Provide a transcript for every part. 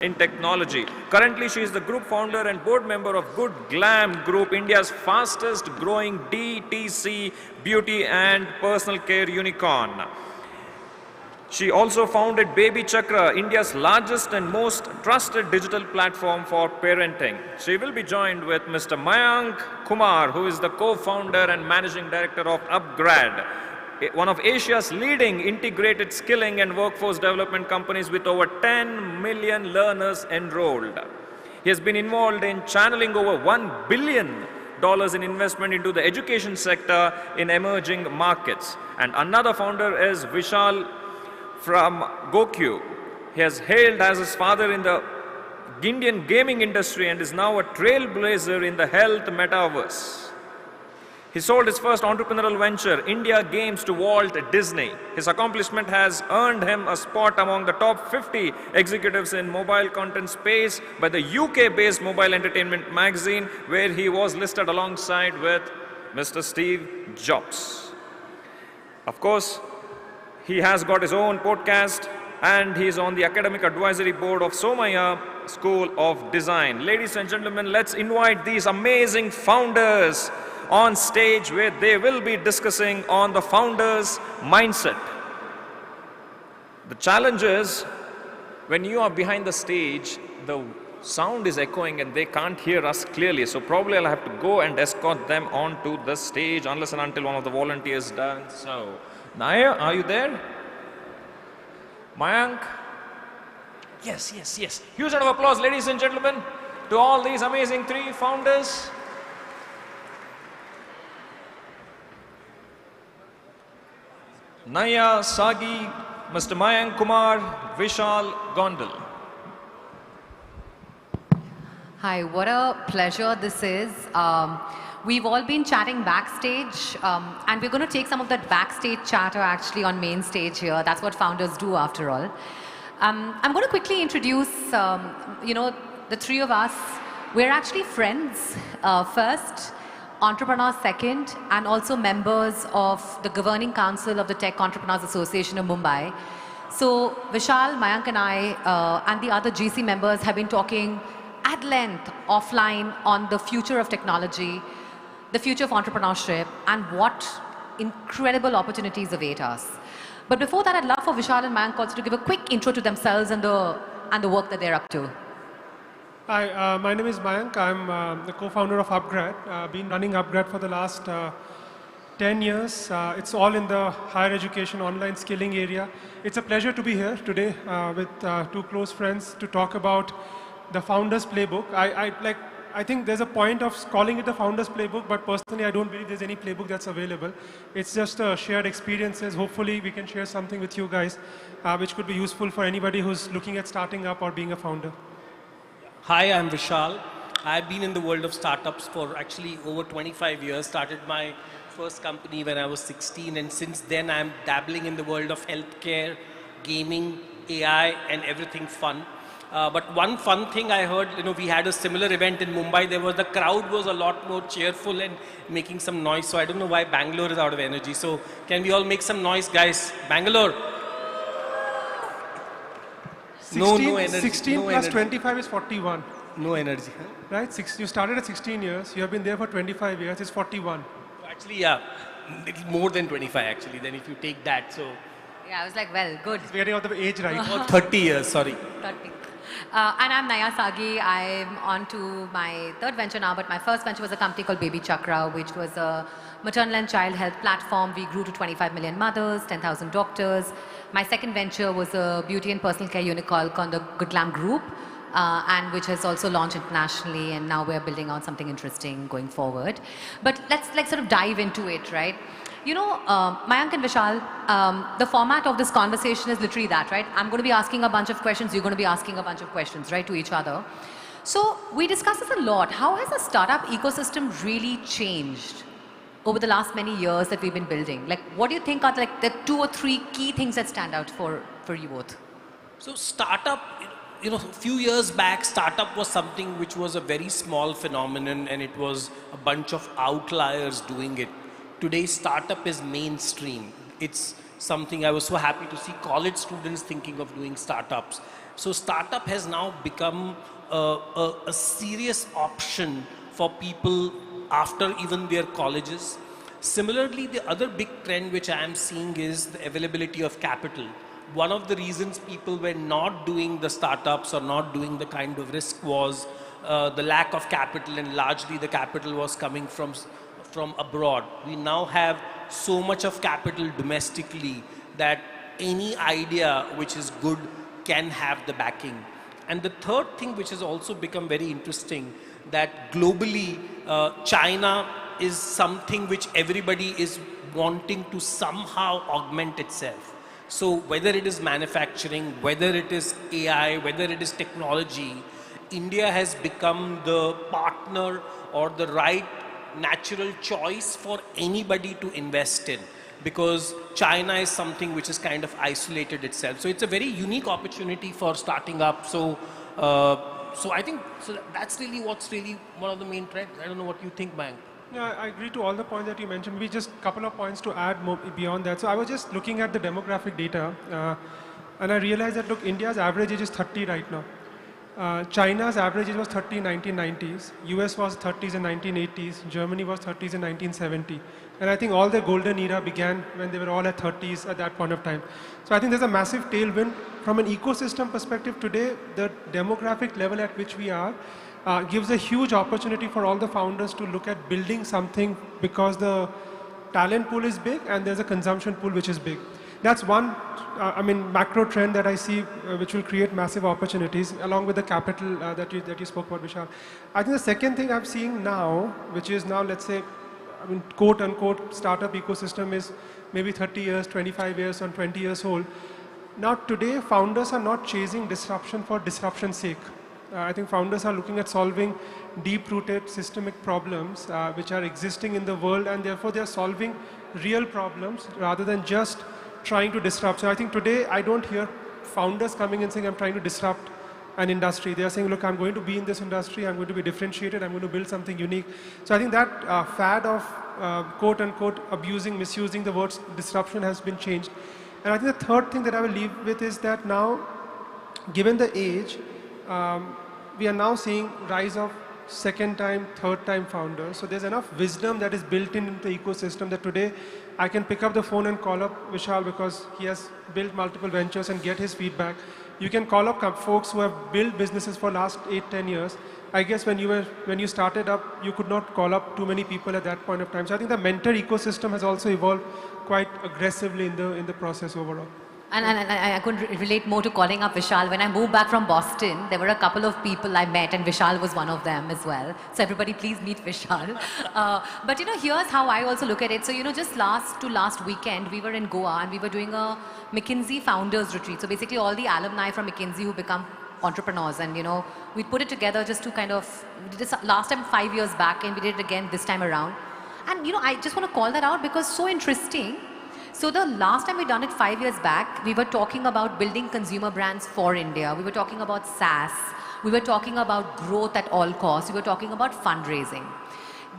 in technology. Currently, she is the group founder and board member of Good Glam Group, India's fastest growing DTC beauty and personal care unicorn. She also founded Baby Chakra, India's largest and most trusted digital platform for parenting. She will be joined with Mr. Mayank Kumar, who is the co-founder and managing director of Upgrad, one of Asia's leading integrated skilling and workforce development companies with over 10 million learners enrolled. He has been involved in channeling over $1 billion in investment into the education sector in emerging markets. And another founder is Vishal from Goku. He has hailed as his father in the Indian gaming industry and is now a trailblazer in the health metaverse. He sold his first entrepreneurial venture, India Games, to Walt Disney. His accomplishment has earned him a spot among the top 50 executives in mobile content space by the UK-based mobile entertainment magazine, where he was listed alongside with Mr. Steve Jobs. Of course, he has got his own podcast and he is on the academic advisory board of Somaya School of Design. Ladies and gentlemen, let's invite these amazing founders on stage where they will be discussing on the founder's mindset. The challenge is when you are behind the stage, the sound is echoing and they can't hear us clearly. So probably I'll have to go and escort them onto the stage unless and until one of the volunteers does so. Naiyya, are you there? Mayank? Yes, yes, yes. Huge round of applause, ladies and gentlemen, to all these amazing three founders. Naiyya, Saggi, Mr. Mayank, Kumar, Vishal, Gondal. Hi, what a pleasure this is. We've all been chatting backstage, and we're going to take some of that backstage chatter actually on main stage here. That's what founders do after all. I'm going to quickly introduce, the three of us. We're actually friends first, entrepreneurs second, and also members of the governing council of the Tech Entrepreneurs Association of Mumbai. So Vishal, Mayank and I and the other GC members have been talking at length offline on the future of technology, the future of entrepreneurship, and what incredible opportunities await us. But before that, I'd love for Vishal and Mayank also to give a quick intro to themselves and the work that they're up to. Hi, my name is Mayank. I'm the co-founder of Upgrad. I've been running Upgrad for the last 10 years. It's all in the higher education online skilling area. It's a pleasure to be here today with two close friends to talk about the Founders Playbook. I think there's a point of calling it the Founders Playbook, but personally I don't believe there's any playbook that's available. It's just shared experiences. Hopefully we can share something with you guys which could be useful for anybody who's looking at starting up or being a founder. Hi, I'm Vishal. I've been in the world of startups for actually over 25 years. Started my first company when I was 16, and since then I'm dabbling in the world of healthcare, gaming, AI, and everything fun. But one fun thing I heard, we had a similar event in Mumbai. The crowd was a lot more cheerful and making some noise. So I don't know why Bangalore is out of energy. So can we all make some noise, guys? Bangalore. 16, no energy. 16 no plus energy. 25 is 41. No energy. Right? You started at 16 years. You have been there for 25 years. It's 41. Actually, yeah, little more than 25 actually. Then if you take that, so. Yeah, I was like, well, good. It's getting out of the age right. 30 years, sorry. 30. And I'm Naiyya Saggi. I'm on to my third venture now, but my first venture was a company called Baby Chakra, which was a maternal and child health platform. We grew to 25 million mothers, 10,000 doctors. My second venture was a beauty and personal care unicorn called the Good Glam Group, and which has also launched internationally, and now we're building out something interesting going forward. But let's sort of dive into it, right? Mayank and Vishal, the format of this conversation is literally that, right? I'm going to be asking a bunch of questions, you're going to be asking a bunch of questions, right, to each other. So we discuss this a lot. How has the startup ecosystem really changed over the last many years that we've been building? Like, what do you think are like the 2 or 3 key things that stand out for you both? So startup, a few years back, startup was something which was a very small phenomenon and it was a bunch of outliers doing it. Today, startup is mainstream. It's something I was so happy to see college students thinking of doing startups. So startup has now become a serious option for people after even their colleges. Similarly, the other big trend which I am seeing is the availability of capital. One of the reasons people were not doing the startups or not doing the kind of risk was the lack of capital, and largely the capital was coming from abroad. We now have so much of capital domestically that any idea which is good can have the backing. And the third thing which has also become very interesting, that globally China is something which everybody is wanting to somehow augment itself. So whether it is manufacturing, whether it is AI, whether it is technology, India has become the partner or the right natural choice for anybody to invest in, because China is something which is kind of isolated itself. So it's a very unique opportunity for starting up. So I think that's really what's really one of the main trends. I don't know what you think, Mayank. Yeah, I agree to all the points that you mentioned. Maybe just a couple of points to add more beyond that. So I was just looking at the demographic data, and I realized that, look, India's average age is 30 right now. China's average age was 30 in 1990s. US was 30s in 1980s. Germany was 30s in 1970. And I think all the golden era began when they were all at 30s at that point of time. So I think there's a massive tailwind. From an ecosystem perspective today, the demographic level at which we are gives a huge opportunity for all the founders to look at building something, because the talent pool is big and there's a consumption pool which is big. That's one, macro trend that I see which will create massive opportunities, along with the capital that you spoke about, Vishal. I think the second thing I'm seeing now, which is now, let's say, quote unquote, startup ecosystem is maybe 30 years, 25 years, or 20 years old. Now today, founders are not chasing disruption for disruption's sake. I think founders are looking at solving deep-rooted systemic problems which are existing in the world, and therefore they are solving real problems rather than just trying to disrupt. So I think today I don't hear founders coming and saying, I'm trying to disrupt an industry. They are saying, look, I'm going to be in this industry, I'm going to be differentiated, I'm going to build something unique. So I think that fad of quote unquote abusing, misusing the words disruption has been changed. And I think the third thing that I will leave with is that now, given the age, we are now seeing rise of second time, third time founders. So there's enough wisdom that is built into the ecosystem that today I can pick up the phone and call up Vishal because he has built multiple ventures and get his feedback. You can call up folks who have built businesses for last 8-10 years. I guess when you started up, you could not call up too many people at that point of time. So I think the mentor ecosystem has also evolved quite aggressively in the process overall. And I could relate more to calling up Vishal. When I moved back from Boston, there were a couple of people I met, and Vishal was one of them as well. So everybody please meet Vishal. But here's how I also look at it. So just last weekend, we were in Goa and we were doing a McKinsey founders retreat. So basically all the alumni from McKinsey who become entrepreneurs, and we put it together just to kind of, we did this last time 5 years back, and we did it again this time around. And I just want to call that out because so interesting. So the last time we done it 5 years back, we were talking about building consumer brands for India. We were talking about SaaS. We were talking about growth at all costs. We were talking about fundraising.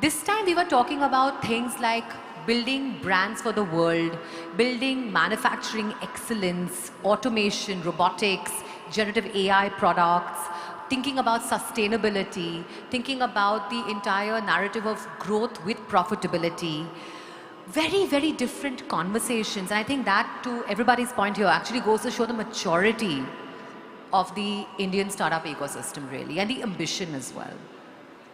This time we were talking about things like building brands for the world, building manufacturing excellence, automation, robotics, generative AI products, thinking about sustainability, thinking about the entire narrative of growth with profitability. Very, very different conversations. And I think that, to everybody's point here, actually goes to show the maturity of the Indian startup ecosystem, really, and the ambition as well.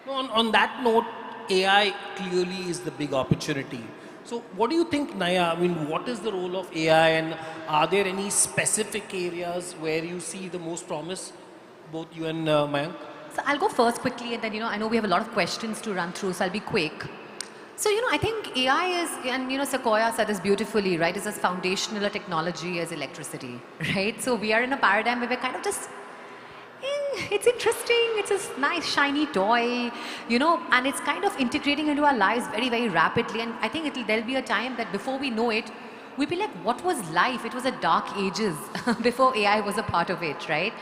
On that note, AI clearly is the big opportunity. So what do you think, Naiyya? What is the role of AI, and are there any specific areas where you see the most promise, both you and Mayank? So I'll go first quickly, and then, I know we have a lot of questions to run through, so I'll be quick. So, I think AI is, and Sequoia said this beautifully, right, is as foundational a technology as electricity, right? So we are in a paradigm where we're kind of just, it's interesting, it's a nice shiny toy, and it's kind of integrating into our lives very, very rapidly. And I think there'll be a time that before we know it, we'll be like, what was life? It was a dark ages before AI was a part of it, right?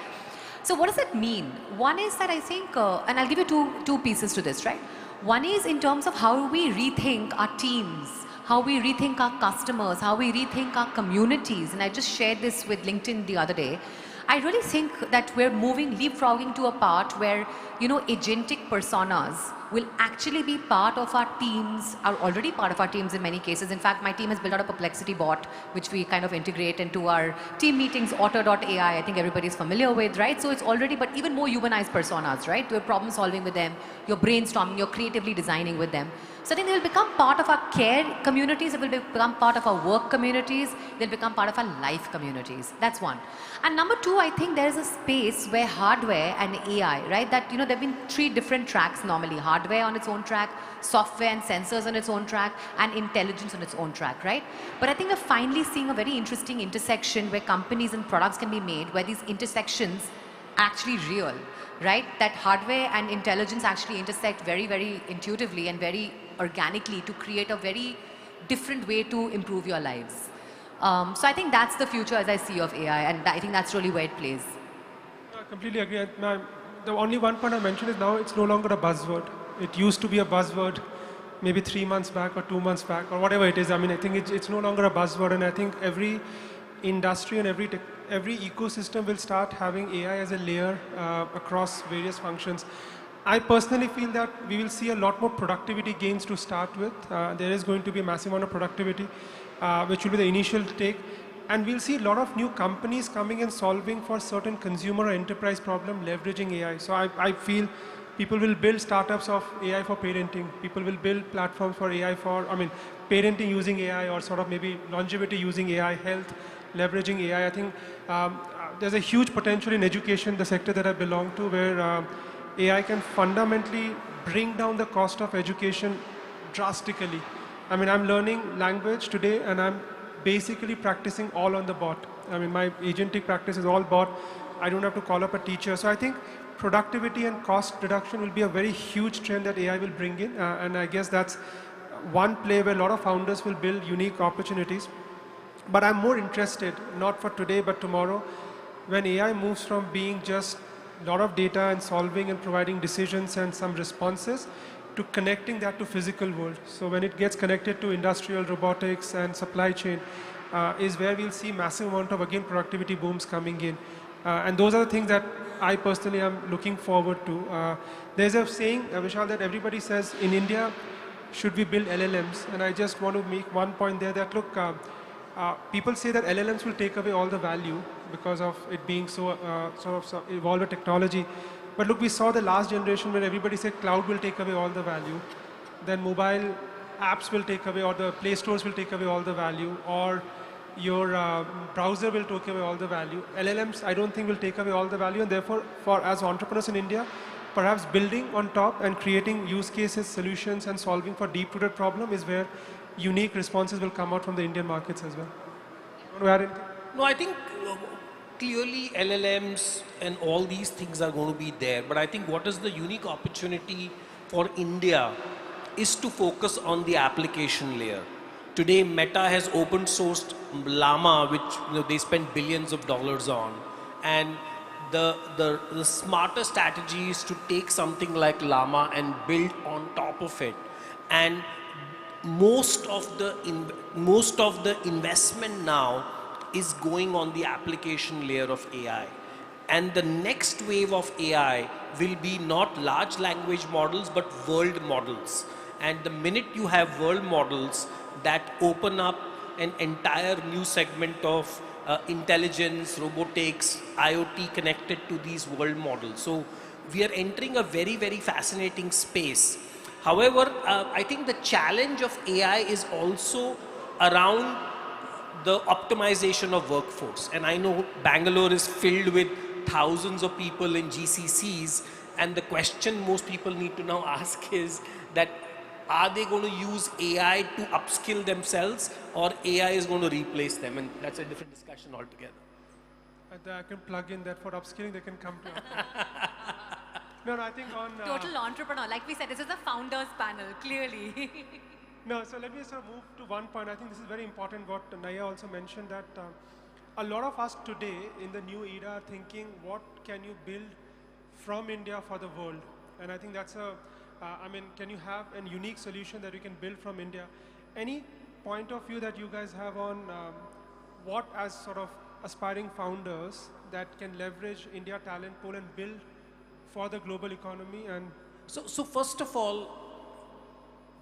So what does that mean? One is that I think, and I'll give you two pieces to this, right? One is in terms of how we rethink our teams, how we rethink our customers, how we rethink our communities. And I just shared this with LinkedIn the other day. I really think that we're leapfrogging to a part where, agentic personas will actually be part of our teams, are already part of our teams in many cases. In fact, my team has built out a perplexity bot, which we kind of integrate into our team meetings, otter.ai, I think everybody's familiar with, right? So it's already, but even more humanized personas, right? You're problem solving with them, you're brainstorming, you're creatively designing with them. So I think they will become part of our care communities, they will become part of our work communities, they'll become part of our life communities. That's one. And number two, I think there is a space where hardware and AI, right? That, there have been three different tracks normally. Hardware on its own track, software and sensors on its own track, and intelligence on its own track, right? But I think we're finally seeing a very interesting intersection where companies and products can be made, where these intersections are actually real, right? That hardware and intelligence actually intersect very, very intuitively and very organically to create a very different way to improve your lives. So I think that's the future as I see of AI, and I think that's really where it plays. I completely agree. The only one point I mentioned is now it's no longer a buzzword. It used to be a buzzword maybe 3 months back or 2 months back or whatever it is. I mean, I think it's no longer a buzzword, and I think every industry and every ecosystem will start having AI as a layer across various functions. I personally feel that we will see a lot more productivity gains to start with. There is going to be a massive amount of productivity, which will be the initial take. And we'll see a lot of new companies coming and solving for certain consumer or enterprise problem, leveraging AI. So I feel people will build startups of AI for parenting. People will build platforms for AI for, parenting using AI, or sort of maybe longevity using AI, health, leveraging AI. I think there's a huge potential in education, the sector that I belong to, where AI can fundamentally bring down the cost of education drastically. I'm learning language today, and I'm basically practicing all on the bot. My agentic practice is all bot. I don't have to call up a teacher. So I think productivity and cost reduction will be a very huge trend that AI will bring in. And I guess that's one play where a lot of founders will build unique opportunities. But I'm more interested, not for today, but tomorrow, when AI moves from being just a lot of data and solving and providing decisions and some responses to connecting that to physical world. So when it gets connected to industrial robotics and supply chain is where we'll see massive amount of, again, productivity booms coming in. And those are the things that I personally am looking forward to. There's a saying, Vishal, that everybody says in India, should we build LLMs? And I just want to make one point there that, look, people say that LLMs will take away all the value because of it being so evolved technology. But look, we saw the last generation where everybody said cloud will take away all the value. Then mobile apps will take away, or the Play Stores will take away all the value, or your browser will take away all the value. LLMs, I don't think will take away all the value, and therefore, as entrepreneurs in India, perhaps building on top and creating use cases, solutions, and solving for deep-rooted problem is where unique responses will come out from the Indian markets as well. You want to add anything? No, I think clearly LLMs and all these things are going to be there. But I think what is the unique opportunity for India is to focus on the application layer. Today, Meta has open sourced Llama, which they spend billions of dollars on. And the smarter strategy is to take something like Llama and build on top of it. And most of the investment now is going on the application layer of AI. And the next wave of AI will be not large language models, but world models. And the minute you have world models, that open up an entire new segment of intelligence, robotics, IoT connected to these world models. So we are entering a very, very fascinating space. However, I think the challenge of AI is also around the optimization of workforce. And I know Bangalore is filled with thousands of people in GCCs, and the question most people need to now ask is that, are they going to use AI to upskill themselves, or AI is going to replace them? And that's a different discussion altogether. I can plug in that for upskilling, they can come to us. No, I think on... Total entrepreneur. Like we said, this is a founders panel, clearly. No, so let me sort of move to one point. I think this is very important what Naiyya also mentioned, that a lot of us today in the new era are thinking, what can you build from India for the world? And I think that's can you have a unique solution that you can build from India? Any point of view that you guys have on what, as sort of aspiring founders that can leverage India talent pool and build for the global economy? And So first of all,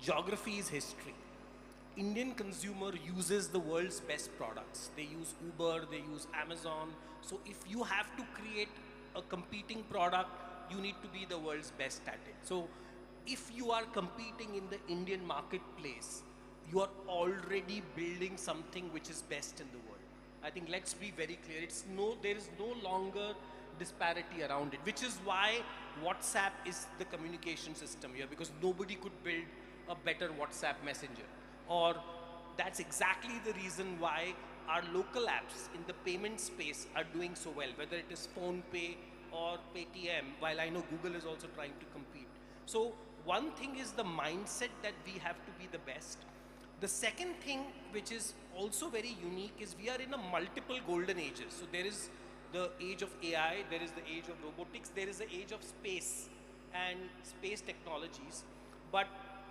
geography is history. Indian consumer uses the world's best products. They use Uber, they use Amazon. So if you have to create a competing product, you need to be the world's best at it. So if you are competing in the Indian marketplace, you are already building something which is best in the world. I think let's be very clear. There is no longer disparity around it, which is why WhatsApp is the communication system here, because nobody could build a better WhatsApp messenger. Or that's exactly the reason why our local apps in the payment space are doing so well, whether it is PhonePe or Paytm, while I know Google is also trying to compete. So one thing is the mindset that we have to be the best. The second thing, which is also very unique, is we are in a multiple golden ages. So there is the age of AI, there is the age of robotics, there is the age of space and space technologies. But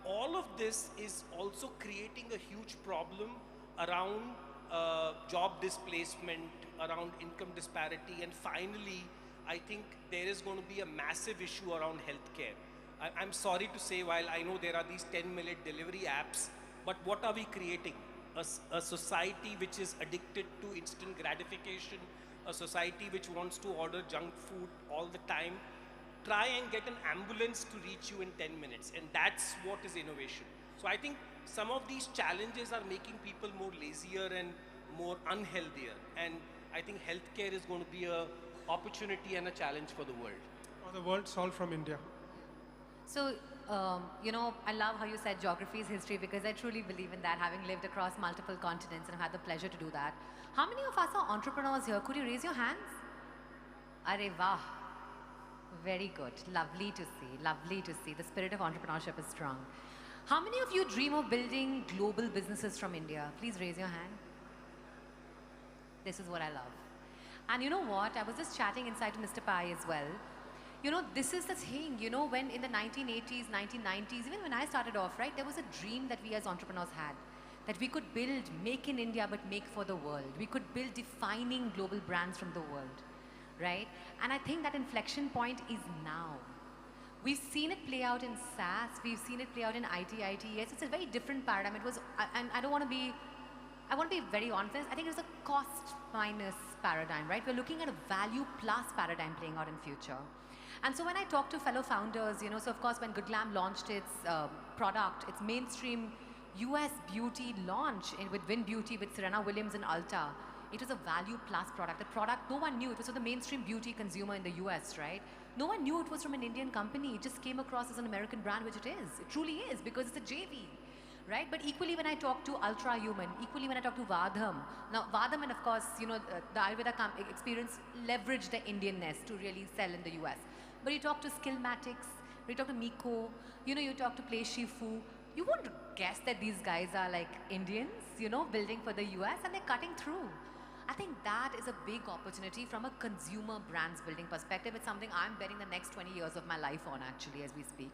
all of this is also creating a huge problem around job displacement, around income disparity, and finally, I think there is going to be a massive issue around healthcare. I'm sorry to say, while I know there are these 10-minute delivery apps, but what are we creating? A society which is addicted to instant gratification, a society which wants to order junk food all the time. Try and get an ambulance to reach you in 10 minutes, and that's what is innovation. So I think some of these challenges are making people more lazier and more unhealthier, and I think healthcare is going to be a opportunity and a challenge for the world. or the world solved from India? So, I love how you said geography is history, because I truly believe in that, having lived across multiple continents and had the pleasure to do that. How many of us are entrepreneurs here? Could you raise your hands? Arey vah. Very good. Lovely to see. Lovely to see. The spirit of entrepreneurship is strong. How many of you dream of building global businesses from India? Please raise your hand. This is what I love. And you know what? I was just chatting inside to Mr. Pai as well. This is the thing, when in the 1980s, 1990s, even when I started off, right, there was a dream that we as entrepreneurs had, that we could build, make in India, but make for the world. We could build defining global brands from the world, right? And I think that inflection point is now. We've seen it play out in SaaS, we've seen it play out in IT. Yes, it's a very different paradigm. It was, and I want to be very honest, I think it's a cost minus paradigm, right? We're looking at a value plus paradigm playing out in future. And so when I talk to fellow founders, so of course when Good Glam launched its product, its mainstream US beauty launch with Win Beauty, with Serena Williams and Ulta, it was a value plus product. The product, no one knew. It was for the mainstream beauty consumer in the US, right? No one knew it was from an Indian company. It just came across as an American brand, which it is. It truly is, because it's a JV. Right? But equally when I talk to Ultra Human, equally when I talk to Vadham. Now Vadham and of course, the Ayurveda experience leveraged the Indianness to really sell in the US. But you talk to Skillmatics, you talk to Miko, you talk to Play Shifu, you won't guess that these guys are like Indians, building for the US, and they're cutting through. I think that is a big opportunity from a consumer brands building perspective. It's something I'm betting the next 20 years of my life on, actually, as we speak.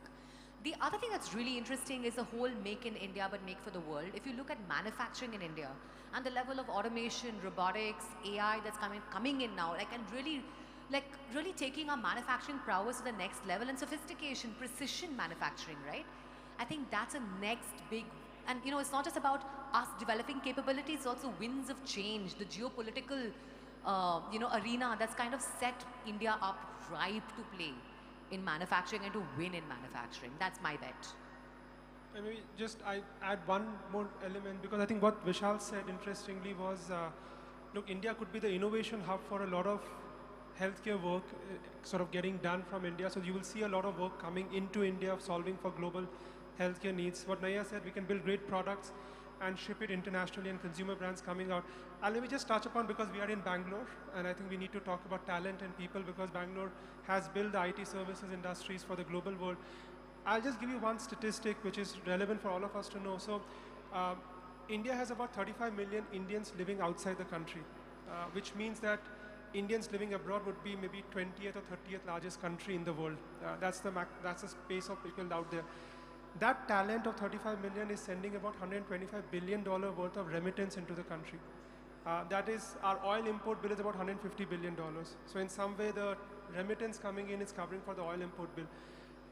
The other thing that's really interesting is the whole make in India but make for the world. If you look at manufacturing in India and the level of automation, robotics, AI that's coming in now, and really taking our manufacturing prowess to the next level, and sophistication, precision manufacturing, right? I think that's a next big, and it's not just about us developing capabilities, it's also winds of change, the geopolitical arena that's kind of set India up ripe to play in manufacturing and to win in manufacturing. That's my bet. And maybe just I add one more element, because I think what Vishal said interestingly was, look, India could be the innovation hub for a lot of healthcare work sort of getting done from India. So you will see a lot of work coming into India, solving for global healthcare needs. What Naiyya said, we can build great products and ship it internationally, and consumer brands coming out. I'll maybe just touch upon, because we are in Bangalore, and I think we need to talk about talent and people, because Bangalore has built the IT services industries for the global world. I'll just give you one statistic which is relevant for all of us to know. So India has about 35 million Indians living outside the country, which means that Indians living abroad would be maybe 20th or 30th largest country in the world. That's the space of people out there. That talent of 35 million is sending about $125 billion worth of remittance into the country. That is, our oil import bill is about $150 billion. So in some way, the remittance coming in is covering for the oil import bill.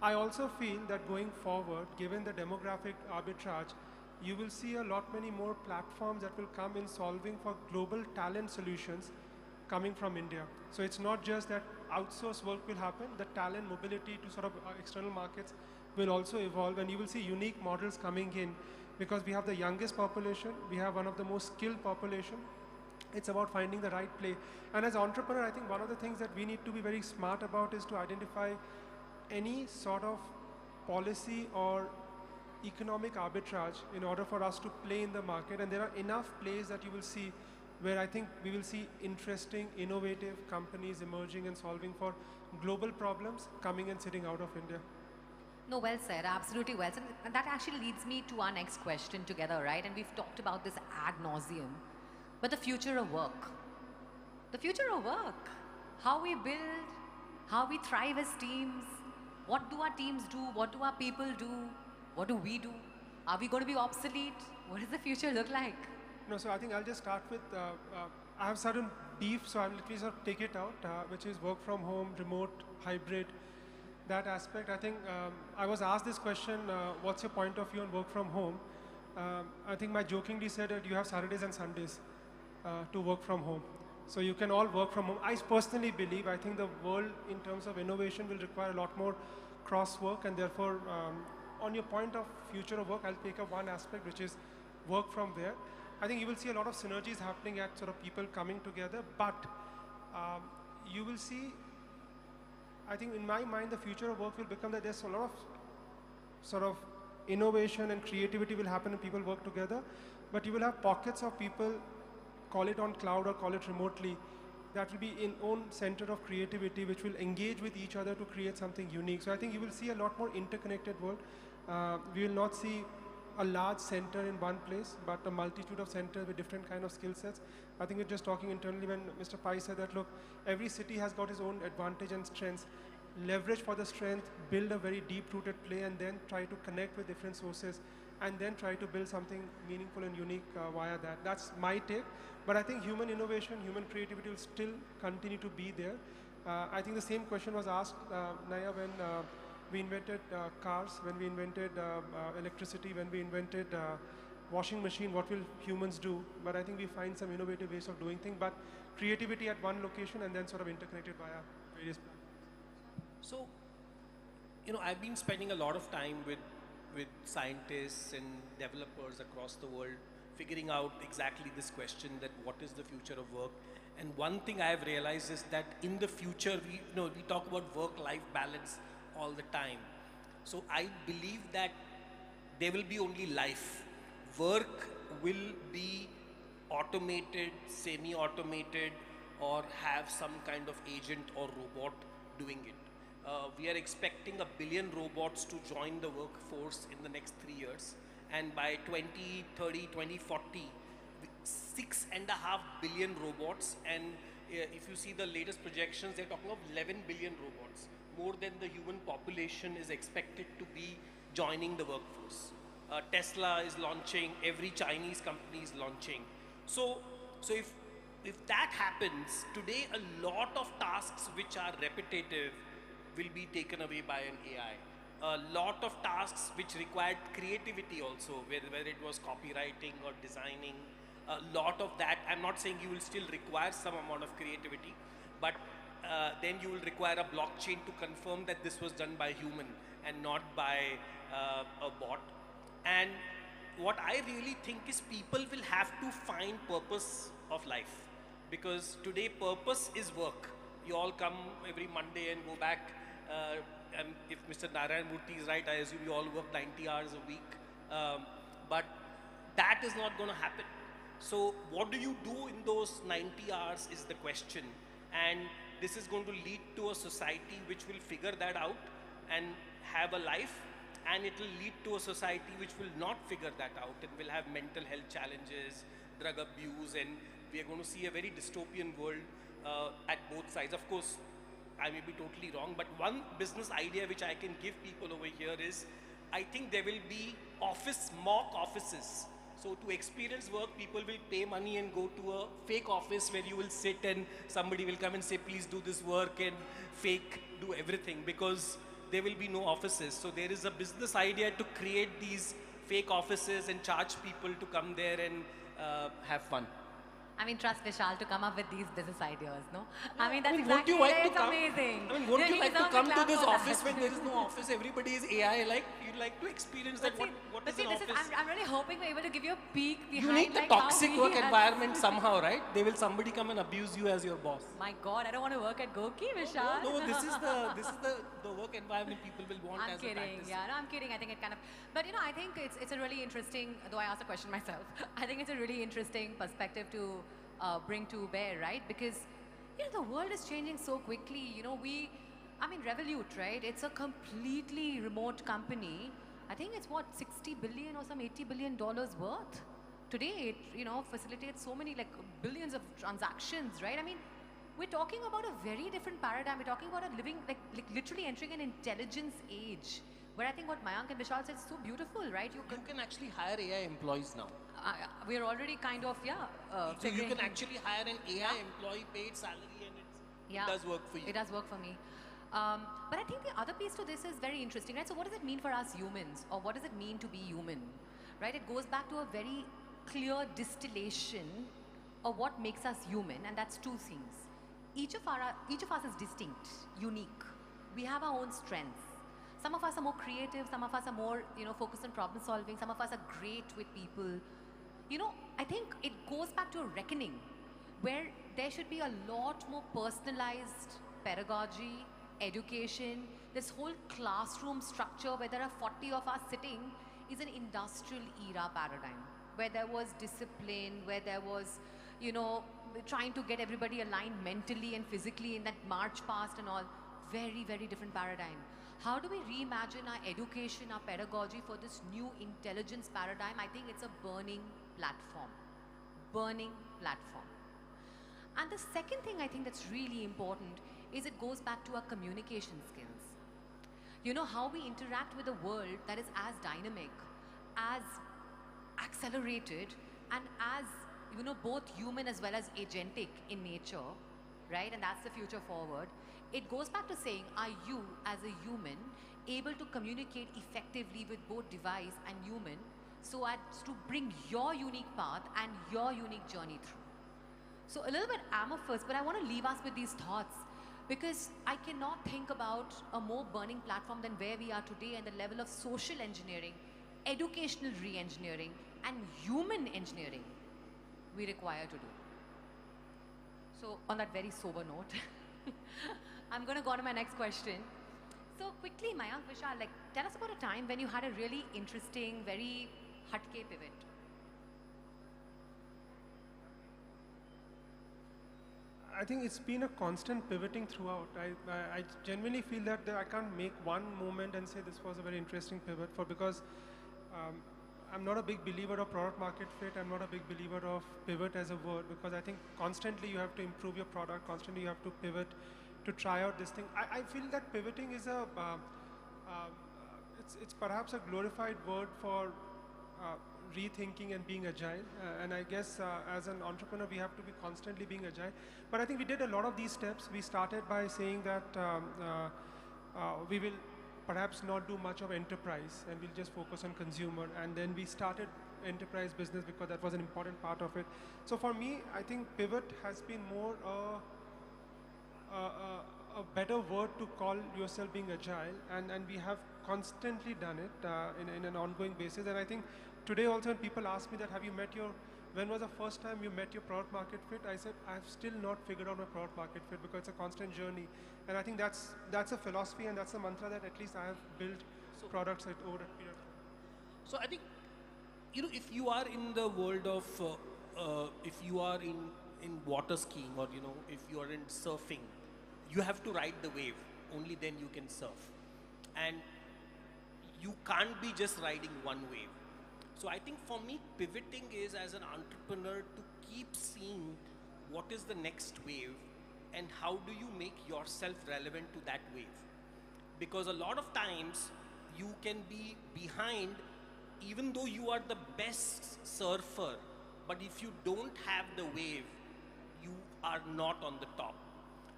I also feel that going forward, given the demographic arbitrage, you will see a lot many more platforms that will come in solving for global talent solutions coming from India. So it's not just that outsource work will happen, the talent mobility to sort of external markets will also evolve, and you will see unique models coming in because we have the youngest population, we have one of the most skilled population. It's about finding the right play. And as entrepreneur, I think one of the things that we need to be very smart about is to identify any sort of policy or economic arbitrage in order for us to play in the market. And there are enough plays that you will see where I think we will see interesting, innovative companies emerging and solving for global problems coming and sitting out of India. No, well said, absolutely well said. And that actually leads me to our next question together, right? And we've talked about this ad nauseum. But the future of work. The future of work. How we build, how we thrive as teams. What do our teams do? What do our people do? What do we do? Are we going to be obsolete? What does the future look like? No, so I think I'll just start with, I have certain beef, so I'll let me sort of take it out, which is work from home, remote, hybrid, that aspect. I think I was asked this question, what's your point of view on work from home? I think I jokingly said that you have Saturdays and Sundays to work from home. So you can all work from home. I personally believe, I think the world in terms of innovation will require a lot more cross work, and therefore on your point of future of work, I'll take up one aspect, which is work from where. I think you will see a lot of synergies happening at sort of people coming together, but you will see, I think in my mind, the future of work will become that there's a lot of sort of innovation and creativity will happen when people work together, but you will have pockets of people, call it on cloud or call it remotely, that will be in own center of creativity, which will engage with each other to create something unique. So I think you will see a lot more interconnected world. We will not see a large center in one place, but a multitude of centers with different kind of skill sets. I think we're just talking internally when Mr. Pai said that, look, every city has got its own advantage and strengths. Leverage for the strength, build a very deep-rooted play, and then try to connect with different sources, and then try to build something meaningful and unique via that. That's my take. But I think human innovation, human creativity will still continue to be there. I think the same question was asked, Naiyya, when we invented cars, when we invented electricity, when we invented washing machine, what will humans do? But I think we find some innovative ways of doing things, but creativity at one location and then sort of integrated via various platforms. So, you know, I've been spending a lot of time with scientists and developers across the world figuring out exactly this question, that what is the future of work. And one thing I've realized is that in the future, we talk about work-life balance all the time. So I believe that there will be only life. Work will be automated, semi-automated, or have some kind of agent or robot doing it. We are expecting 1 billion robots to join the workforce in the next 3 years. And by 2030, 2040, 6.5 billion robots. And if you see the latest projections, they're talking of 11 billion robots. More than the human population is expected to be joining the workforce. Tesla is launching, every Chinese company is launching. So if that happens, today a lot of tasks which are repetitive will be taken away by an AI. A lot of tasks which required creativity also, whether it was copywriting or designing, a lot of that. I'm not saying you will still require some amount of creativity, but then you will require a blockchain to confirm that this was done by human and not by a bot. And what I really think is people will have to find purpose of life, because today purpose is work. You all come every Monday and go back. And if Mr. Narayan Murthy is right, I assume you all work 90 hours a week. But that is not going to happen. So what do you do in those 90 hours is the question. And this is going to lead to a society which will figure that out and have a life. And it will lead to a society which will not figure that out and will have mental health challenges, drug abuse, and we are going to see a very dystopian world at both sides. Of course, I may be totally wrong, but one business idea which I can give people over here is, I think there will be mock offices. So to experience work, people will pay money and go to a fake office where you will sit and somebody will come and say, please do this work, and fake do everything, because there will be no offices. So there is a business idea to create these fake offices and charge people to come there and have fun. I mean, trust Vishal to come up with these business ideas, no? I mean, that's won't exactly you like it. to It's come? amazing. I mean, won't you He like to deserves a come to clap this for that. office when there is no office? Everybody is AI. Like, you'd like to experience that. What is an office? I'm really hoping we're able to give you a peek behind. You need the like, how toxic we work had- environment somehow, right? Somebody come and abuse you as your boss. My God, I don't want to work at Goki, Vishal. No, this is the work environment people will want I'm as a kidding. practice. Yeah, no, I'm kidding. I think it kind of, but you know, I think it's a really interesting. Though I asked the question myself, I think it's a really interesting perspective to bring to bear, right? Because you know the world is changing so quickly. You know, I mean, Revolut, right? It's a completely remote company. I think it's what 60 billion or some 80 billion dollars worth. Today, it facilitates so many like billions of transactions, right? I mean, we're talking about a very different paradigm. We're talking about a living, like literally entering an intelligence age. Where I think what Mayank and Vishal said is so beautiful, right? You can actually hire AI employees now. We're already kind of, So you can actually hire an AI employee, paid salary, and it does work for you. It does work for me. But I think the other piece to this is very interesting, right? So what does it mean for us humans? Or what does it mean to be human? Right? It goes back to a very clear distillation of what makes us human, and that's two things. Each of us is distinct, unique. We have our own strengths. Some of us are more creative, some of us are more, focused on problem solving, some of us are great with people. I think it goes back to a reckoning where there should be a lot more personalized pedagogy, education. This whole classroom structure where there are 40 of us sitting is an industrial era paradigm where there was discipline, where there was, trying to get everybody aligned mentally and physically in that march past and all. Very, very different paradigm. How do we reimagine our education, our pedagogy for this new intelligence paradigm? I think it's a burning platform. Burning platform. And the second thing I think that's really important is it goes back to our communication skills. How we interact with a world that is as dynamic, as accelerated, and as, both human as well as agentic in nature, right? And that's the future forward. It goes back to saying, are you as a human able to communicate effectively with both device and human so as to bring your unique path and your unique journey through? So a little bit amorphous, but I want to leave us with these thoughts because I cannot think about a more burning platform than where we are today and the level of social engineering, educational re-engineering, and human engineering we require to do. So on that very sober note, I'm going to go on to my next question. So quickly, Mayank, Vishal, tell us about a time when you had a really interesting, very hatke pivot. I think it's been a constant pivoting throughout. I genuinely feel that I can't make one moment and say this was a very interesting pivot because I'm not a big believer of product market fit. I'm not a big believer of pivot as a word because I think constantly you have to improve your product, constantly you have to pivot to try out this thing. I feel that pivoting is it's perhaps a glorified word for rethinking and being agile. And I guess as an entrepreneur, we have to be constantly being agile. But I think we did a lot of these steps. We started by saying that we will perhaps not do much of enterprise and we'll just focus on consumer. And then we started enterprise business because that was an important part of it. So for me, I think pivot has been more a better word to call yourself being agile. And we have constantly done it in an ongoing basis. And I think today also when people ask me that, when was the first time you met your product market fit? I said, I've still not figured out my product market fit because it's a constant journey. And I think that's a philosophy and that's a mantra that at least I have built products over a period of time. So I think, if you are in the world of, if you are in water skiing or, if you are in surfing, you have to ride the wave. Only then you can surf. And you can't be just riding one wave. So I think for me, pivoting is as an entrepreneur to keep seeing what is the next wave and how do you make yourself relevant to that wave. Because a lot of times you can be behind even though you are the best surfer, but if you don't have the wave, you are not on the top.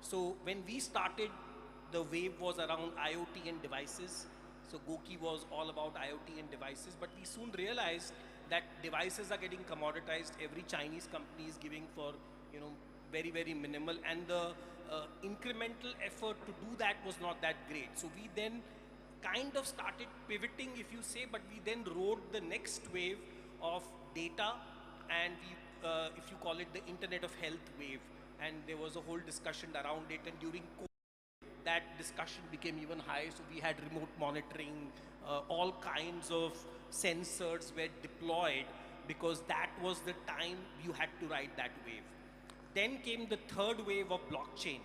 So when we started, the wave was around IoT and devices. So Goki was all about IoT and devices, but we soon realized that devices are getting commoditized. Every Chinese company is giving for, you know, very, very minimal, and the incremental effort to do that was not that great. So we then kind of started pivoting, if you say, but we then rode the next wave of data, and we, if you call it the Internet of Health wave, and there was a whole discussion around it, and during COVID, that discussion became even higher. So we had remote monitoring, all kinds of sensors were deployed, because that was the time you had to ride that wave. Then came the third wave of blockchain,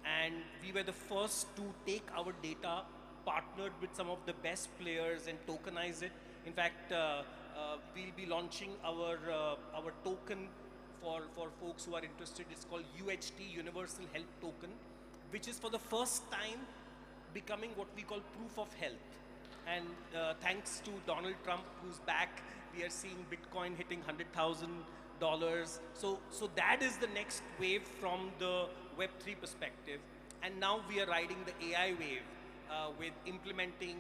and we were the first to take our data, partnered with some of the best players, and tokenize it. In fact, we'll be launching our token for folks who are interested. It's called UHT, Universal Health Token, which is for the first time becoming what we call proof of health. And thanks to Donald Trump, who's back, we are seeing Bitcoin hitting $100,000. So that is the next wave from the Web3 perspective. And now we are riding the AI wave with implementing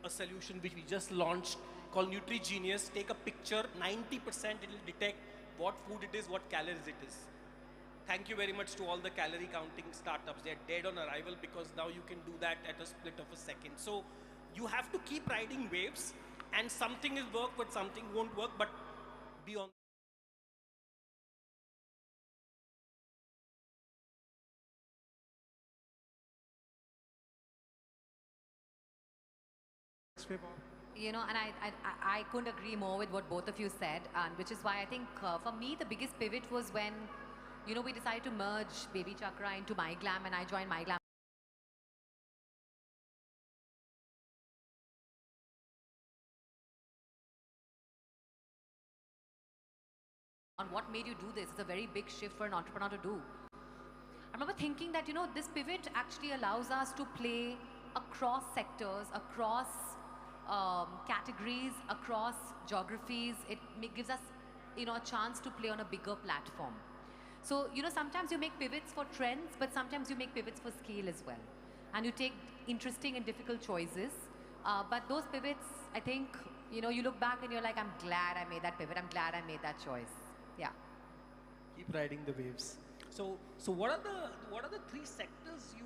a solution which we just launched called NutriGenius. Take a picture, 90% it will detect what food it is, what calories it is. Thank you very much to all the calorie counting startups. They're dead on arrival, because now you can do that at a split of a second. So you have to keep riding waves, and something will work, but something won't work, but be on. You know, and I couldn't agree more with what both of you said, and which is why I think for me the biggest pivot was when, you know, we decided to merge Baby Chakra into MyGlam, and I joined MyGlam. On what made you do this? It's a very big shift for an entrepreneur to do. I remember thinking that, you know, this pivot actually allows us to play across sectors, across categories, across geographies. It gives us, you know, a chance to play on a bigger platform. So, you know, sometimes you make pivots for trends, but sometimes you make pivots for scale as well. And you take interesting and difficult choices. But those pivots, I think, you know, you look back and you're like, I'm glad I made that pivot. I'm glad I made that choice. Yeah. Keep riding the waves. So what are the three sectors you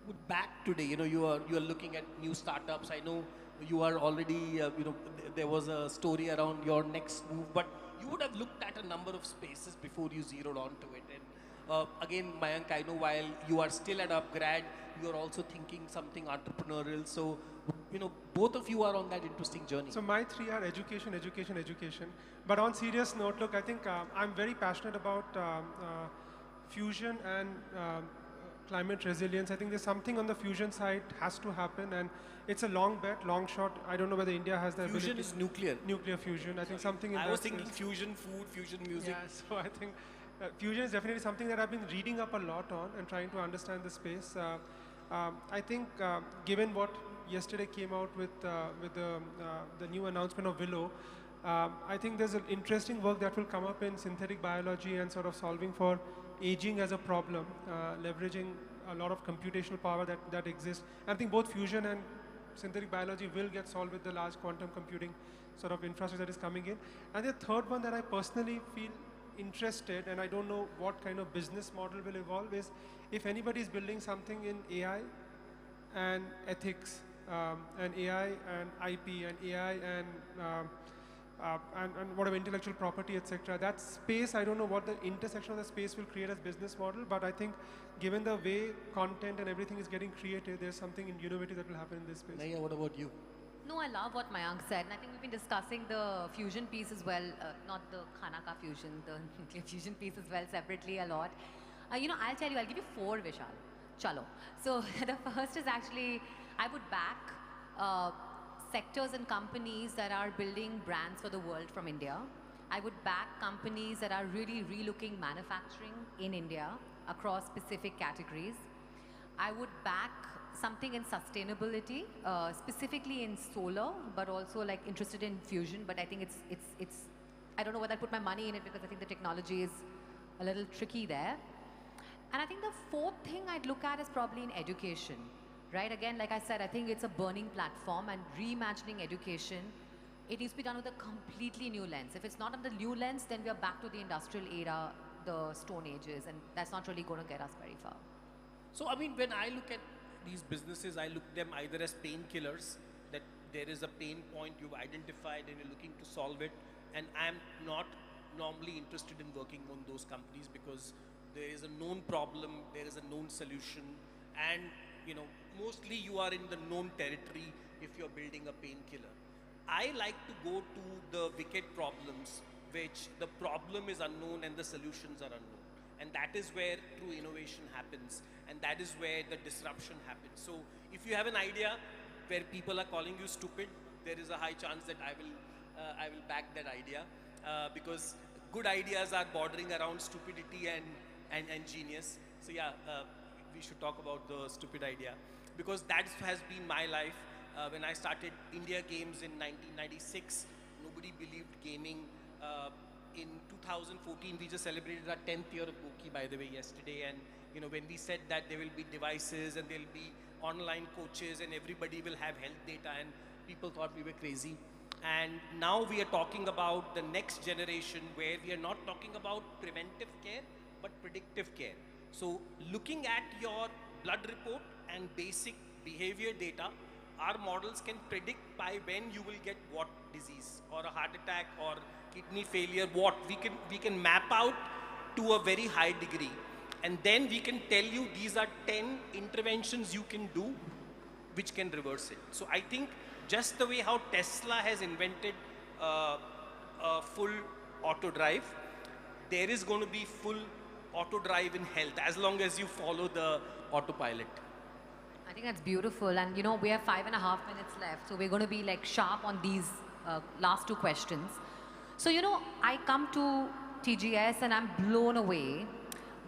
would back today? You know, you are looking at new startups. I know you are already, you know, there was a story around your next move, but you would have looked at a number of spaces before you zeroed onto it. And again, Mayank, I know while you are still at upgrad, you are also thinking something entrepreneurial. So, you know, both of you are on that interesting journey. So my three are education, education, education. But on serious note, look, I think I'm very passionate about fusion and climate resilience. I think there's something on the fusion side has to happen, and it's a long bet, long shot. I don't know whether India has the ability. Fusion is nuclear. Nuclear fusion. I think something in I that was thinking space. fusion food, fusion music. Yeah, so I think fusion is definitely something that I've been reading up a lot on and trying to understand the space. I think given what yesterday came out with the new announcement of Willow, I think there's an interesting work that will come up in synthetic biology and sort of solving for aging as a problem, leveraging a lot of computational power that exists. And I think both fusion and synthetic biology will get solved with the large quantum computing sort of infrastructure that is coming in. And the third one that I personally feel interested, and I don't know what kind of business model will evolve, is if anybody is building something in AI and ethics, and AI and IP and AI and whatever intellectual property, etc. That space, I don't know what the intersection of the space will create as business model, but I think given the way content and everything is getting created, there's something innovative that will happen in this space. Naiyya, what about you? No, I love what Mayank said, and I think we've been discussing the fusion piece as well, not the Khana Ka fusion, the nuclear fusion piece as well separately a lot. You know, I'll tell you, I'll give you 4, Vishal. Chalo. So the first is actually, I would back sectors and companies that are building brands for the world from India. I would back companies that are really relooking manufacturing in India across specific categories. I would back something in sustainability, specifically in solar, but also like interested in fusion. But I think it's I don't know whether I put my money in it because I think the technology is a little tricky there. And I think the fourth thing I'd look at is probably in education, right? Again, like I said, I think it's a burning platform, and reimagining education, it needs to be done with a completely new lens. If it's not on the new lens, then we are back to the industrial era, the Stone Ages, and that's not really going to get us very far. So, I mean, when I look at these businesses, I look at them either as painkillers, that there is a pain point you've identified and you're looking to solve it. And I'm not normally interested in working on those companies because there is a known problem, there is a known solution, and you know, mostly you are in the known territory if you're building a painkiller. I like to go to the wicked problems, which the problem is unknown and the solutions are unknown. And that is where true innovation happens, and that is where the disruption happens. So if you have an idea where people are calling you stupid, there is a high chance that I will back that idea, because good ideas are bordering around stupidity and genius. So yeah, we should talk about the stupid idea, because that has been my life. When I started India Games in 1996, nobody believed gaming. In 2014, we just celebrated our 10th year of Boki, by the way, yesterday. And you know, when we said that there will be devices and there will be online coaches and everybody will have health data, and people thought we were crazy. And now we are talking about the next generation, where we are not talking about preventive care, but predictive care. So looking at your blood report and basic behavior data, our models can predict by when you will get what disease, or a heart attack, or kidney failure, what we can map out to a very high degree. And then we can tell you these are 10 interventions you can do which can reverse it. So I think just the way how Tesla has invented a full auto drive, there is going to be full auto drive in health as long as you follow the autopilot. I think that's beautiful. And you know, we have 5.5 minutes left, so we're going to be like sharp on these last two questions. So, you know, I come to TGS and I'm blown away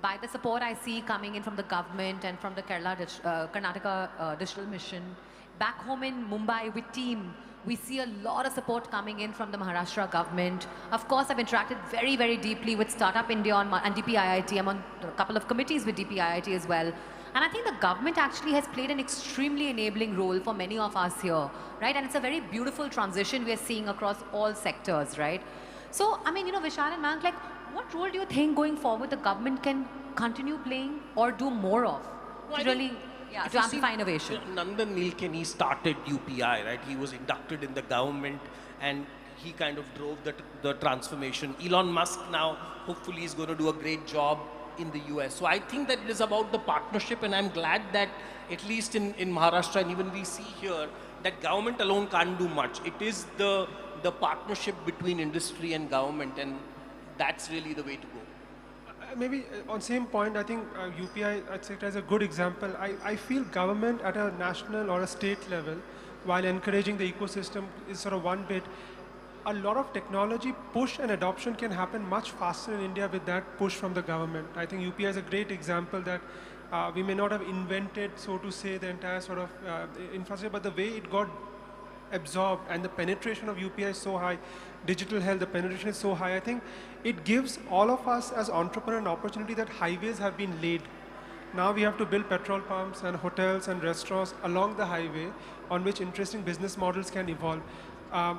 by the support I see coming in from the government and from the Karnataka Digital Mission. Back home in Mumbai with team, we see a lot of support coming in from the Maharashtra government. Of course, I've interacted very, very deeply with Startup India and DPIIT. I'm on a couple of committees with DPIIT as well. And I think the government actually has played an extremely enabling role for many of us here, right? And it's a very beautiful transition we are seeing across all sectors, right? So, I mean, you know, Vishal and Mayank, like, what role do you think going forward the government can continue playing or do more of to really, to amplify innovation? You know, Nandan Nilekani started UPI, right? He was inducted in the government and he kind of drove the transformation. Elon Musk now, hopefully, is going to do a great job in the US. So I think that it is about the partnership, and I'm glad that at least in Maharashtra, and even we see here, that government alone can't do much. It is the partnership between industry and government, and that's really the way to go. Maybe on same point, I think UPI, I'd say it as a good example. I feel government at a national or a state level, while encouraging the ecosystem, is sort of one bit. A lot of technology push and adoption can happen much faster in India with that push from the government. I think UPI is a great example that we may not have invented, so to say, the entire sort of infrastructure, but the way it got absorbed and the penetration of UPI is so high, digital health, the penetration is so high. I think it gives all of us as entrepreneurs an opportunity that highways have been laid. Now we have to build petrol pumps and hotels and restaurants along the highway on which interesting business models can evolve.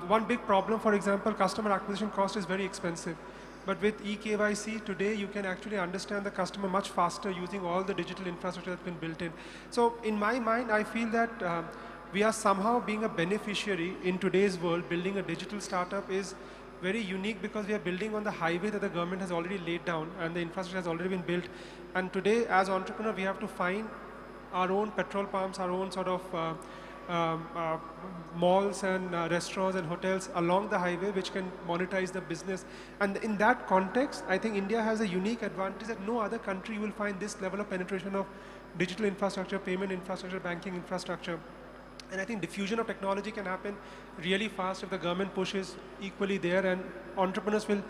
One big problem, for example, customer acquisition cost is very expensive. But with eKYC today, you can actually understand the customer much faster using all the digital infrastructure that's been built in. So in my mind, I feel that we are somehow being a beneficiary in today's world. Building a digital startup is very unique because we are building on the highway that the government has already laid down and the infrastructure has already been built. And today, as entrepreneurs, we have to find our own petrol pumps, our own sort of malls and restaurants and hotels along the highway which can monetize the business. And in that context, I think India has a unique advantage that no other country will find this level of penetration of digital infrastructure, payment infrastructure, banking infrastructure. And I think diffusion of technology can happen really fast if the government push is equally there, and entrepreneurs will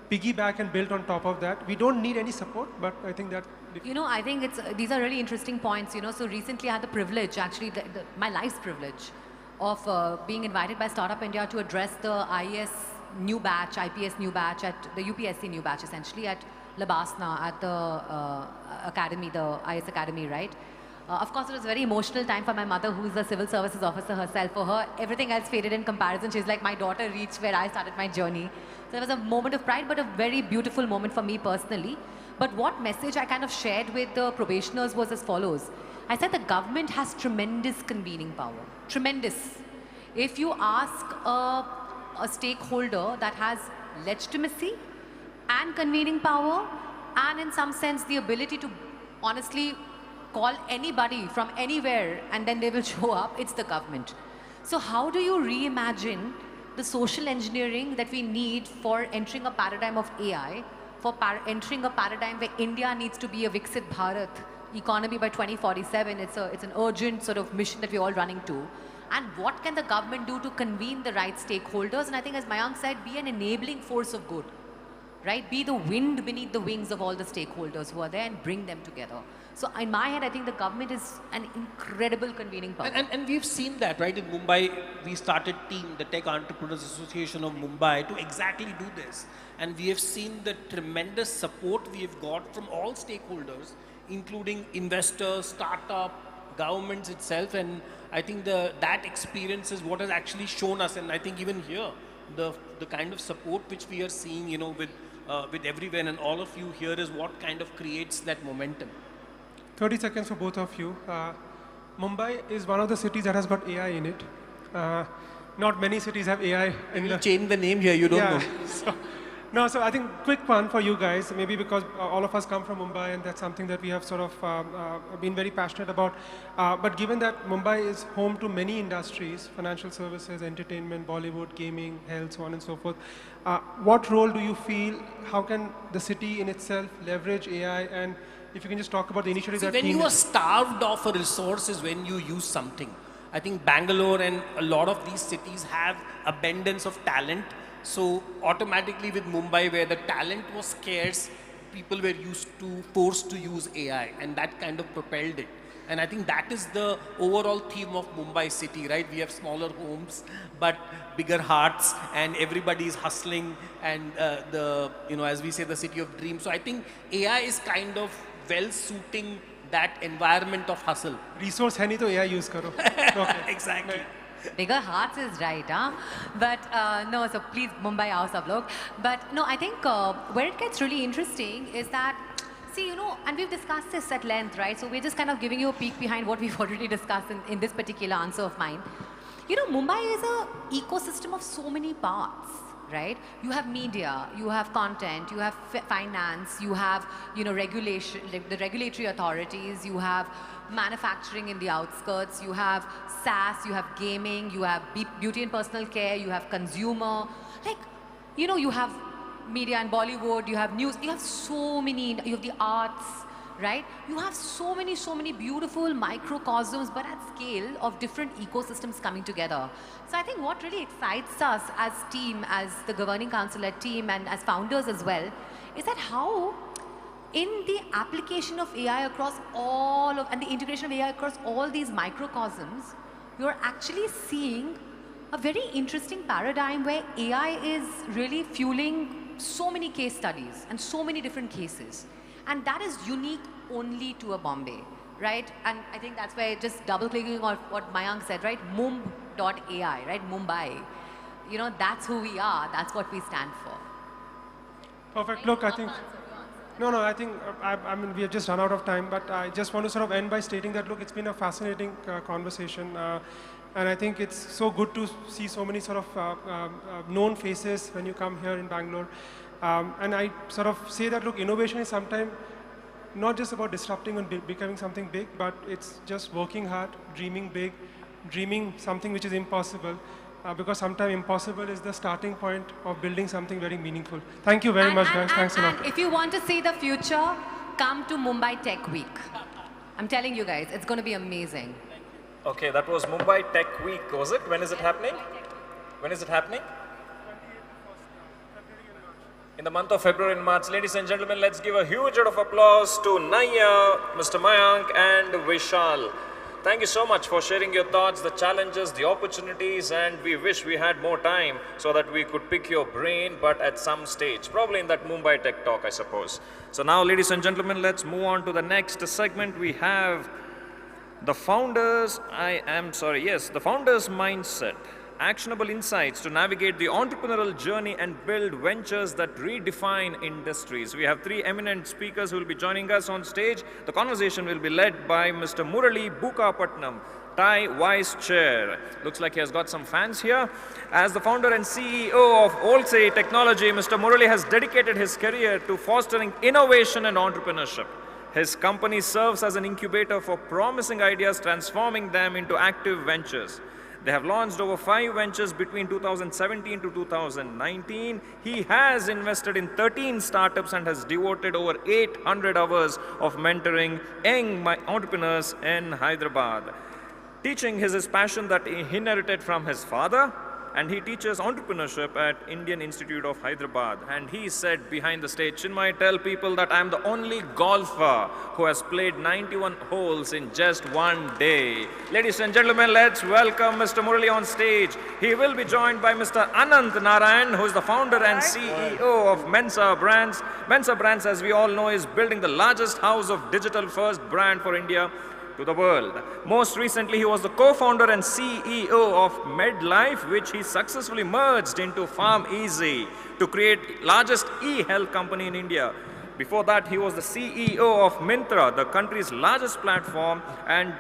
piggyback and build on top of that. We don't need any support, but I think that You know, I think these are really interesting points, you know. So recently I had the privilege, actually, my life's privilege of being invited by Startup India to address the IES new batch, IPS new batch at the UPSC new batch, essentially at Labasna at the academy, the IS academy, right? Of course, it was a very emotional time for my mother, who's a civil services officer herself. For her, everything else faded in comparison. She's like, my daughter reached where I started my journey. So it was a moment of pride, but a very beautiful moment for me personally. But what message I kind of shared with the probationers was as follows. I said the government has tremendous convening power. Tremendous. If you ask a stakeholder that has legitimacy and convening power, and in some sense the ability to honestly call anybody from anywhere and then they will show up, it's the government. So how do you reimagine the social engineering that we need for entering a paradigm of AI, for entering a paradigm where India needs to be a Viksit Bharat economy by 2047? It's an urgent sort of mission that we're all running to. And what can the government do to convene the right stakeholders? And I think, as Mayank said, be an enabling force of good, right? Be the wind beneath the wings of all the stakeholders who are there and bring them together. So in my head, I think the government is an incredible convening power. And we've seen that, right? In Mumbai, we started TiE, the Tech Entrepreneurs Association of Mumbai, to exactly do this. And we have seen the tremendous support we have got from all stakeholders, including investors, startup, governments itself. And I think that experience is what has actually shown us. And I think even here, the kind of support which we are seeing, you know, with everywhere and all of you here is what kind of creates that momentum. 30 seconds for both of you. Mumbai is one of the cities that has got AI in it. Not many cities have AI in the... Change the name here, you don't know. So I think quick one for you guys, maybe because all of us come from Mumbai and that's something that we have sort of been very passionate about. But given that Mumbai is home to many industries, financial services, entertainment, Bollywood, gaming, health, so on and so forth, what role do you feel, how can the city in itself leverage AI? And if you can just talk about the initiatives that... When you are starved of a resource is when you use something. I think Bangalore and a lot of these cities have abundance of talent. So automatically with Mumbai, where the talent was scarce, people were forced to use AI, and that kind of propelled it. And I think that is the overall theme of Mumbai city, right? We have smaller homes, but bigger hearts, and everybody is hustling, and as we say, the city of dreams. So I think AI is kind of well suiting that environment of hustle. Resource hai nahi to AI use karo. Okay. Exactly. Bigger hearts is right, huh? But no, so please Mumbai aao sab log. But no, I think where it gets really interesting is that, see, you know, and we've discussed this at length, right? So we're just kind of giving you a peek behind what we've already discussed in this particular answer of mine. You know, Mumbai is an ecosystem of so many parts, right? You have media, you have content, you have finance, you have, you know, regulation, like the regulatory authorities, you have manufacturing in the outskirts, you have SaaS, you have gaming, you have beauty and personal care, you have consumer, like, you know, you have media and Bollywood, you have news, you have so many, you have the arts, right? You have so many beautiful microcosms, but at scale of different ecosystems coming together. So I think what really excites us as team, as the governing council at team, and as founders as well, is that how in the application of AI across and the integration of AI across all these microcosms, you're actually seeing a very interesting paradigm where AI is really fueling so many case studies and so many different cases. And that is unique only to a Bombay, right? And I think that's why just double clicking on what Mayank said, right? Mumb.ai, right? Mumbai. You know, that's who we are. That's what we stand for. Perfect. Look, I think... No, I think, I mean, we have just run out of time, but I just want to sort of end by stating that, look, it's been a fascinating conversation. And I think it's so good to see so many sort of known faces when you come here in Bangalore. And I sort of say that, look, innovation is sometimes not just about disrupting and becoming something big, but it's just working hard, dreaming big, dreaming something which is impossible. Because sometimes impossible is the starting point of building something very meaningful. Thank you very much, guys. Thanks a lot. And if you want to see the future, come to Mumbai Tech Week. I'm telling you guys, it's going to be amazing. Okay, that was Mumbai Tech Week, was it? When is it happening? When is it happening? in the month of February and March. Ladies and gentlemen, let's give a huge round of applause to Naiyya, Mr. Mayank and Vishal. Thank you so much for sharing your thoughts, the challenges, the opportunities, and we wish we had more time so that we could pick your brain, but at some stage, probably in that Mumbai Tech Talk, I suppose. So now, ladies and gentlemen, let's move on to the next segment. We have the founders, the founders mindset. Actionable insights to navigate the entrepreneurial journey and build ventures that redefine industries. We have three eminent speakers who will be joining us on stage. The conversation will be led by Mr. Murali Bukapatnam, TiE Vice Chair. Looks like he has got some fans here. As the founder and CEO of Olsay Technology, Mr. Murali has dedicated his career to fostering innovation and entrepreneurship. His company serves as an incubator for promising ideas, transforming them into active ventures. They have launched over 5 ventures between 2017 to 2019. He has invested in 13 startups and has devoted over 800 hours of mentoring young entrepreneurs in Hyderabad. Teaching is his passion that he inherited from his father, and he teaches entrepreneurship at Indian Institute of Hyderabad. And he said behind the stage, Chinmay, tell people that I'm the only golfer who has played 91 holes in just one day. Ladies and gentlemen, let's welcome Mr. Murali on stage. He will be joined by Mr. Anant Narayan, who is the founder and CEO of Mensa Brands. Mensa Brands, as we all know, is building the largest house of digital-first brand for India to the world. Most recently, he was the co-founder and CEO of MedLife, which he successfully merged into Farm Easy to create largest e-health company in India. Before that, he was the CEO of Myntra, the country's largest platform, and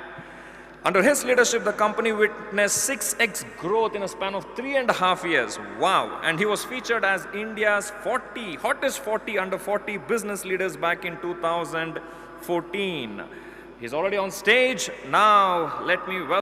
under his leadership, the company witnessed 6x growth in a span of 3.5 years. Wow! And he was featured as India's hottest 40 under 40 business leaders back in 2014. He's already on stage. Now, let me welcome